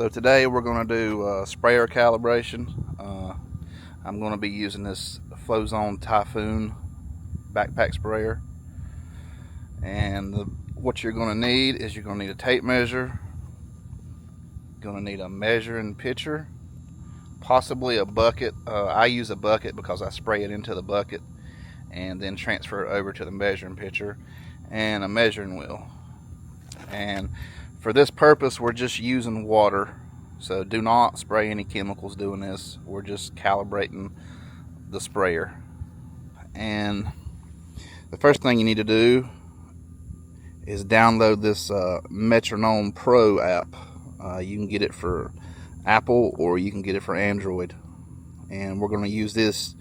So today we're going to do sprayer calibration. I'm going to be using this Flowzone Typhoon backpack sprayer. And what you're going to need is you're going to need a tape measure. You're going to need a measuring pitcher, possibly a bucket. I use a bucket because I spray it into the bucket and then transfer it over to the measuring pitcher, and a measuring wheel. And for this purpose, we're just using water, so do not spray any chemicals doing this. We're just calibrating the sprayer. And the first thing you need to do is download this Metronome Pro app. You can get it for Apple or you can get it for Android. And we're going to use this.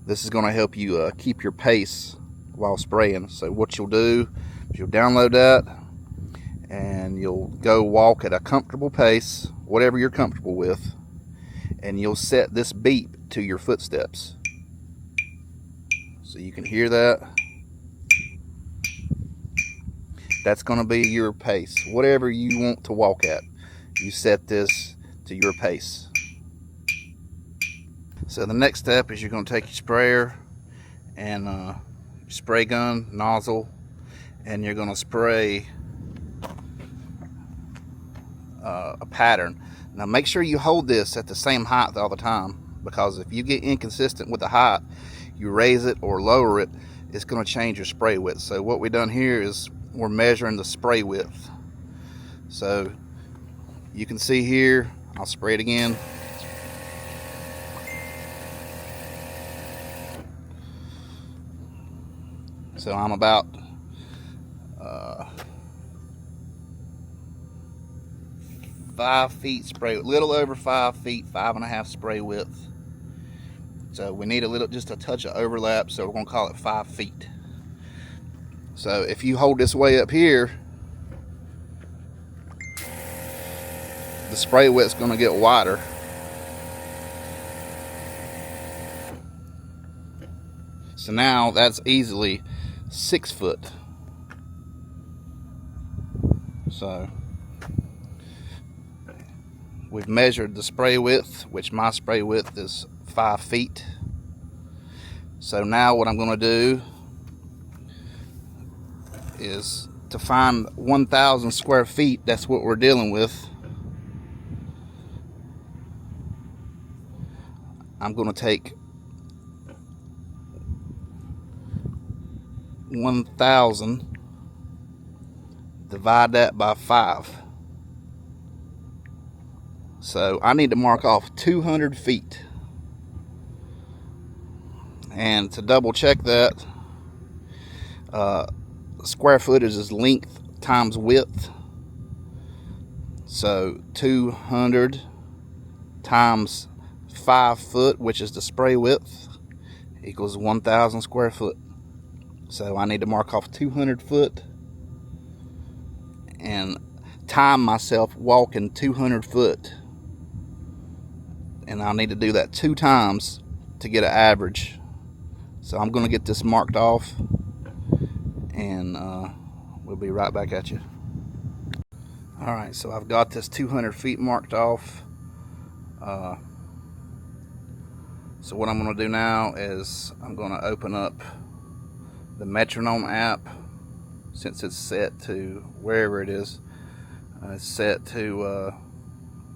This is going to help you keep your pace while spraying. So what you'll do is you'll download that, and you'll go walk at a comfortable pace, whatever you're comfortable with, and you'll set this beep to your footsteps. So you can hear that. That's going to be your pace. Whatever you want to walk at, you set this to your pace. So the next step is you're going to take your sprayer and spray gun, nozzle, and you're going to spray a pattern. Now make sure you hold this at the same height all the time, because if you get inconsistent with the height, you raise it or lower it, it's going to change your spray width. So what we've done here is we're measuring the spray width. So you can see here, I'll spray it again. So I'm about 5 feet spray, a little over 5 feet, 5.5 spray width. So we need just a touch of overlap, so we're going to call it 5 feet. So if you hold this way up here, the spray width's going to get wider. So now that's easily 6 foot. So we've measured the spray width, which my spray width is 5 feet. So now what I'm going to do is to find 1,000 square feet. That's what we're dealing with. I'm going to take 1,000, divide that by 5. So I need to mark off 200 feet. And to double check that, square footage is length times width. So 200 times 5 foot, which is the spray width, equals 1,000 square foot. So I need to mark off 200 foot and time myself walking 200 foot. And I'll need to do that 2 times to get an average. So I'm going to get this marked off, and we'll be right back at you. Alright, so I've got this 200 feet marked off. So what I'm going to do now is I'm going to open up the Metronome app, since it's set to wherever it is. It's set to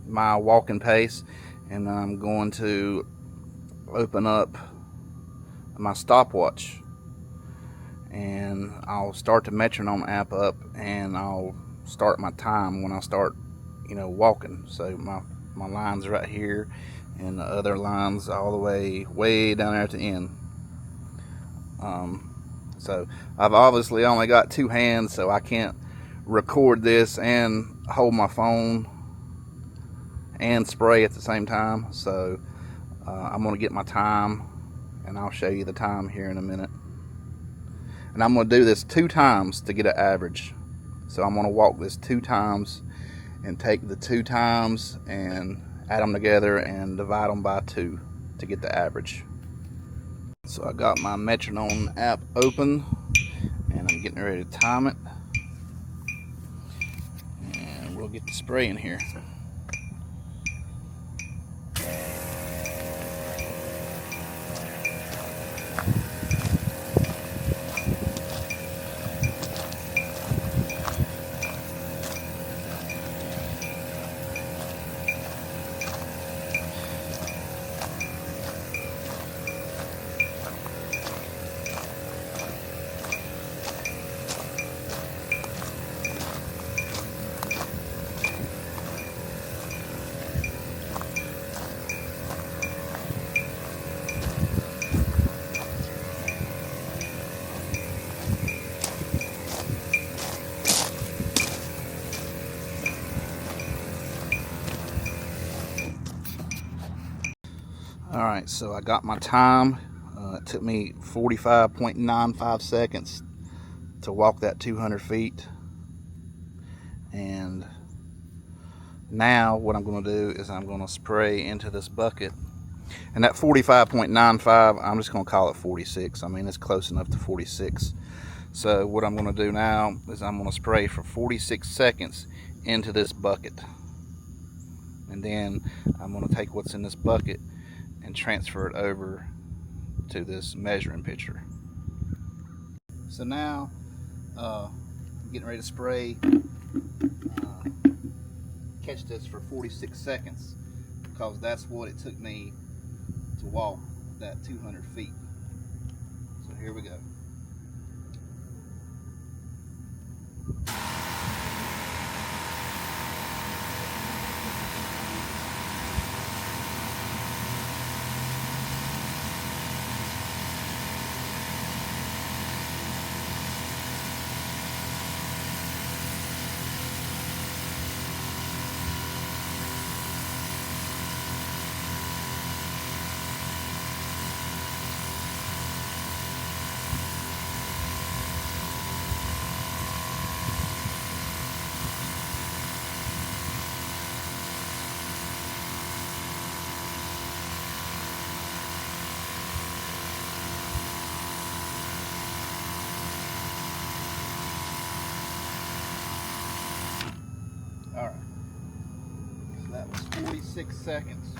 my walking pace, and I'm going to open up my stopwatch, and I'll start the Metronome app up, and I'll start my time when I start, walking. So my line's right here, and the other line's all the way down there at the end. So I've obviously only got 2 hands, so I can't record this and hold my phone and spray at the same time. So I'm going to get my time, and I'll show you the time here in a minute. And I'm going to do this 2 times to get an average. So I'm going to walk this 2 times and take the 2 times and add them together and divide them by 2 to get the average. So I got my Metronome app open, and I'm getting ready to time it. And we'll get the spray in here. Alright, so I got my time. It took me 45.95 seconds to walk that 200 feet. And now what I'm going to do is I'm going to spray into this bucket. And that 45.95, I'm just going to call it 46. I mean, it's close enough to 46. So what I'm going to do now is I'm going to spray for 46 seconds into this bucket. And then I'm going to take what's in this bucket and transfer it over to this measuring pitcher. So now I'm getting ready to spray. Catch this for 46 seconds because that's what it took me to walk that 200 feet. So here we go. Alright, so that was 46 seconds.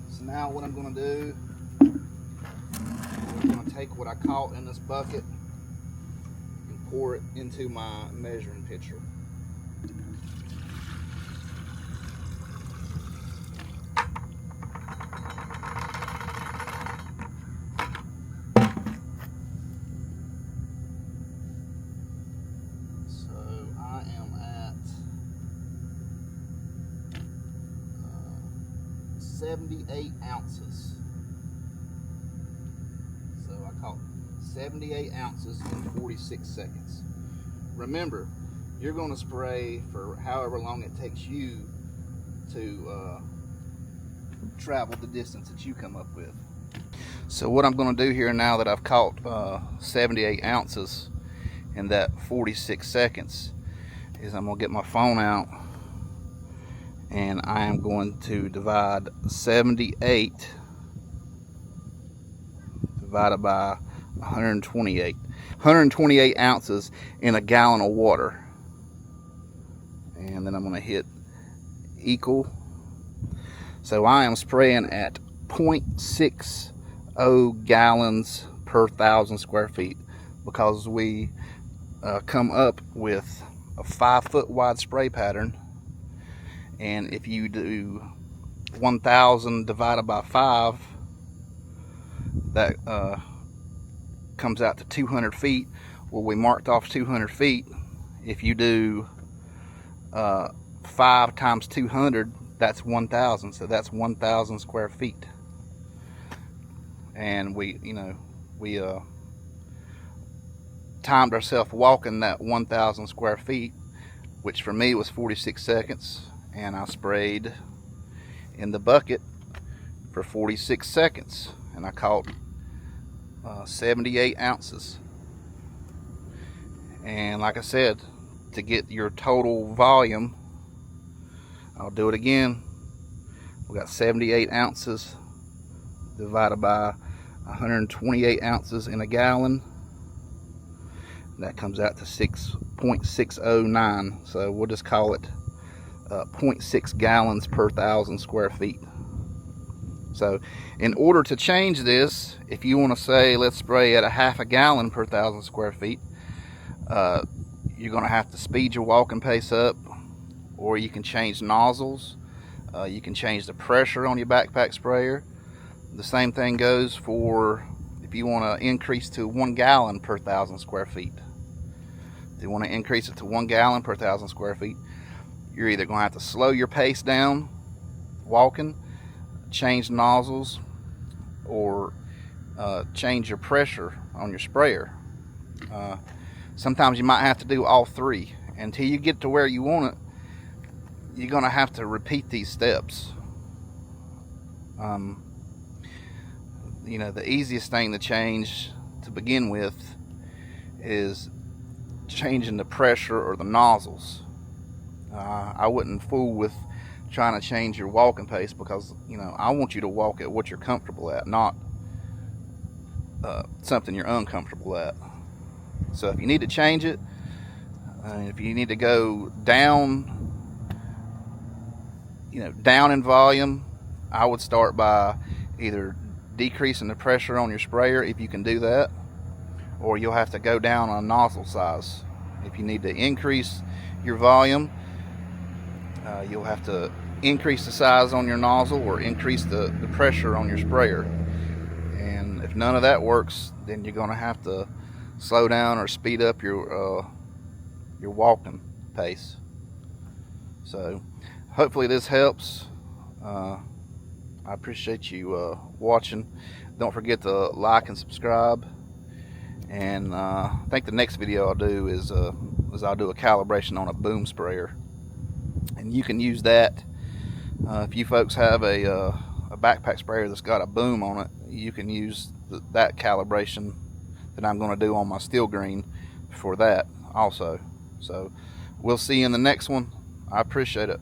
So now what I'm going to do, I'm going to take what I caught in this bucket and pour it into my measuring pitcher. So I am at 78 ounces. So I caught 78 ounces in 46 seconds. Remember, you're going to spray for however long it takes you to travel the distance that you come up with. So what I'm going to do here now that I've caught 78 ounces in that 46 seconds is I'm going to get my phone out and I am going to divide 78 divided by 128. 128 ounces in a gallon of water. And then I'm going to hit equal. So I am spraying at 0.60 gallons per 1,000 square feet because we come up with a 5-foot wide spray pattern. And if you do 1,000 divided by 5, that comes out to 200 feet. Well, we marked off 200 feet. If you do 5 times 200, that's 1,000. So that's 1,000 square feet. And we timed ourselves walking that 1,000 square feet, which for me was 46 seconds. And I sprayed in the bucket for 46 seconds. And I caught 78 ounces. And like I said, to get your total volume, I'll do it again. We got 78 ounces divided by 128 ounces in a gallon. That comes out to 6.609. So we'll just call it 0.6 gallons per 1,000 square feet. So in order to change this, if you want to say let's spray at a half a gallon per 1,000 square feet, you're going to have to speed your walking pace up, or you can change nozzles. You can change the pressure on your backpack sprayer. The same thing goes for if you want to increase to 1 gallon per 1,000 square feet. If you want to increase it to 1 gallon per 1,000 square feet, you're either going to have to slow your pace down walking, change nozzles, or change your pressure on your sprayer. Sometimes you might have to do all three. Until you get to where you want it, you're going to have to repeat these steps. You know, the easiest thing to change to begin with is changing the pressure or the nozzles. I wouldn't fool with trying to change your walking pace, because you know, I want you to walk at what you're comfortable at, not something you're uncomfortable at. So if you need to change it, if you need to go down, down in volume, I would start by either decreasing the pressure on your sprayer, if you can do that, or you'll have to go down on nozzle size. If you need to increase your volume, you'll have to increase the size on your nozzle or increase the pressure on your sprayer. And if none of that works, then you're going to have to slow down or speed up your walking pace. So hopefully this helps. I appreciate you watching. Don't forget to like and subscribe. And I think the next video I'll do is I'll do a calibration on a boom sprayer, and you can use that if you folks have a backpack sprayer that's got a boom on it. You can use that calibration that I'm going to do on my steel green for that also. So we'll see you in the next one. I appreciate it.